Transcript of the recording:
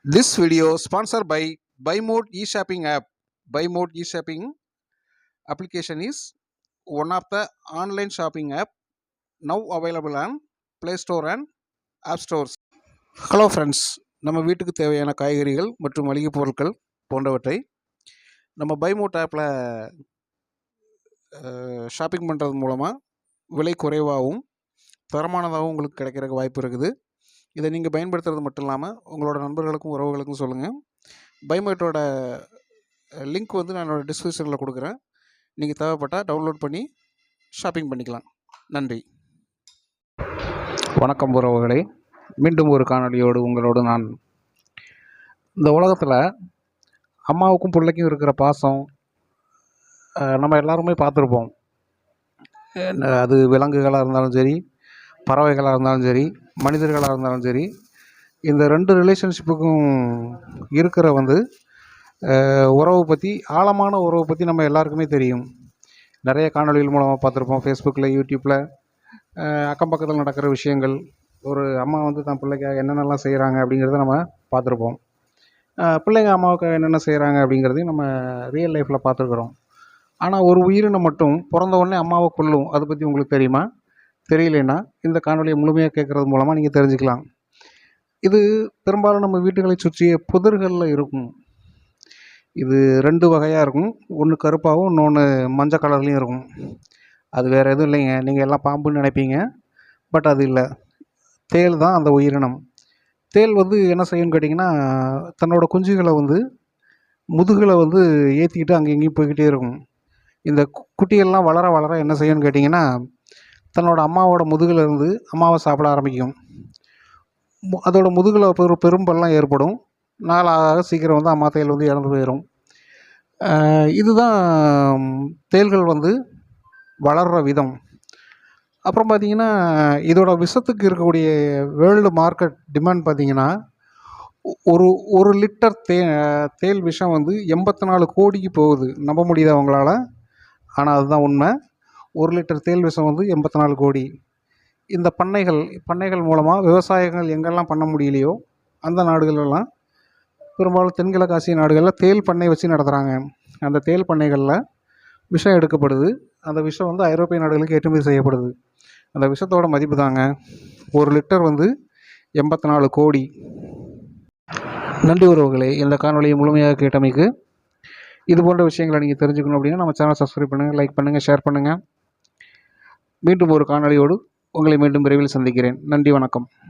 This video sponsored by BuyMode e-shopping app. BuyMode e-shopping application is one of the online shopping app now available on Play Store and App Stores. Hello friends, நம்ம வீட்டுக்கு தேவையான காய்கறிகள் மற்றும் மளிகை பொருட்கள் போன்றவற்றை நம்ம பைமோட் ஆப்பில் ஷாப்பிங் பண்ணுறது மூலமாக விலை குறைவாகவும் தரமானதாகவும் உங்களுக்கு கிடைக்கிறதுக்கு வாய்ப்பு இருக்குது. இதை நீங்கள் பயன்படுத்துறது மட்டும் இல்லாமல் உங்களோட நண்பர்களுக்கும் உறவுகளுக்கும் சொல்லுங்கள். பைமோட்டோட லிங்க் வந்து நான் என்னோடய டிஸ்கிரிப்ஷனில் கொடுக்குறேன். நீங்கள் தேவைப்பட்டால் டவுன்லோட் பண்ணி ஷாப்பிங் பண்ணிக்கலாம். நன்றி. வணக்கம் உறவுகளே, மீண்டும் ஒரு காணொலியோடு உங்களோடு நான். இந்த உலகத்தில் அம்மாவுக்கும் பிள்ளைக்கும் இருக்கிற பாசம் நம்ம எல்லாருமே பார்த்துருப்போம். அது விலங்குகளாக இருந்தாலும் சரி, பறவைகளாக இருந்தாலும் சரி, மனிதர்களாக இருந்தாலும் சரி, இந்த ரெண்டு ரிலேஷன்ஷிப்புக்கும் இருக்கிற உறவை பற்றி, ஆழமான உறவை பற்றி நம்ம எல்லாருக்குமே தெரியும். நிறைய காணொலிகள் மூலமாக பார்த்துருப்போம். ஃபேஸ்புக்கில், யூடியூப்பில் அக்கம் பக்கத்தில் நடக்கிற விஷயங்கள், ஒரு அம்மா தன் பிள்ளைக்காக என்னென்னலாம் செய்கிறாங்க அப்படிங்கிறத நம்ம பார்த்துருப்போம். பிள்ளைங்க அம்மாவுக்கு என்னென்ன செய்கிறாங்க அப்படிங்கிறதையும் நம்ம ரியல் லைஃப்பில் பார்த்துருக்குறோம். ஆனால் ஒரு உயிரினம் மட்டும் பிறந்த உடனே அம்மாவை கொல்லும். அதை பற்றி உங்களுக்கு தெரியுமா? தெரியலைன்னா இந்த காணொலியை முழுமையாக கேட்குறது மூலமாக நீங்கள் தெரிஞ்சுக்கலாம். இது பெரும்பாலும் நம்ம வீட்டுகளை சுற்றிய புதர்களில் இருக்கும். இது ரெண்டு வகையாக இருக்கும். ஒன்று கருப்பாகவும் இன்னொன்று மஞ்சள் கலர்லேயும் இருக்கும். அது வேறு எதுவும் இல்லைங்க. நீங்கள் எல்லாம் பாம்புன்னு நினைப்பீங்க, பட் அது இல்லை. தேள் தான் அந்த உயிரினம். தேள் என்ன செய்யும்னு கேட்டிங்கன்னா, தன்னோட குஞ்சுகளை முதுகில் ஏற்றிக்கிட்டு அங்கே இங்கேயும் போய்கிட்டே இருக்கும். இந்த குட்டிகள்லாம் வளர வளர என்ன செய்யும்னு கேட்டிங்கன்னா, தன்னோட அம்மாவோட முதுகில் இருந்து அம்மாவை சாப்பிட ஆரம்பிக்கும். அதோட முதுகில் ஒரு பெரும்பெல்லாம் ஏற்படும். நாளாக சீக்கிரம் அம்மா தேள் இறந்து போயிடும். இதுதான் தேள்கள் வளர்கிற விதம். அப்புறம் பார்த்திங்கன்னா, இதோட விஷத்துக்கு இருக்கக்கூடிய வேர்ல்டு மார்க்கெட் டிமாண்ட் பார்த்திங்கன்னா, ஒரு லிட்டர் தேள் விஷம் 84 கோடிக்கு போகுது. நம்ப முடியுது அவங்களால? ஆனால் அதுதான் உண்மை. 1 லிட்டர் தேள் விஷம் 84 கோடி. இந்த பண்ணைகள் மூலமாக விவசாயங்கள் எங்கெல்லாம் பண்ண முடியலையோ அந்த நாடுகளெல்லாம், பெரும்பாலும் தென்கிழக்கு ஆசிய நாடுகளில் தேள் பண்ணை வச்சு நடத்துகிறாங்க. அந்த தேள் பண்ணைகளில் விஷம் எடுக்கப்படுது. அந்த விஷம் ஐரோப்பிய நாடுகளுக்கு ஏற்றுமதி செய்யப்படுது. அந்த விஷத்தோட மதிப்பு தாங்க 1 லிட்டர் 84 கோடி. நன்றி உறவுகளே, இந்த காணொலியை முழுமையாக கேட்டமைக்கு. இது போன்ற விஷயங்களை நீங்கள் தெரிஞ்சுக்கணும் அப்படின்னா நம்ம சேனல் சப்ஸ்கிரைப் பண்ணுங்கள், லைக் பண்ணுங்கள், ஷேர் பண்ணுங்கள். மீண்டும் ஒரு காணொலியோடு உங்களை மீண்டும் விரைவில் சந்திக்கிறேன். நன்றி, வணக்கம்.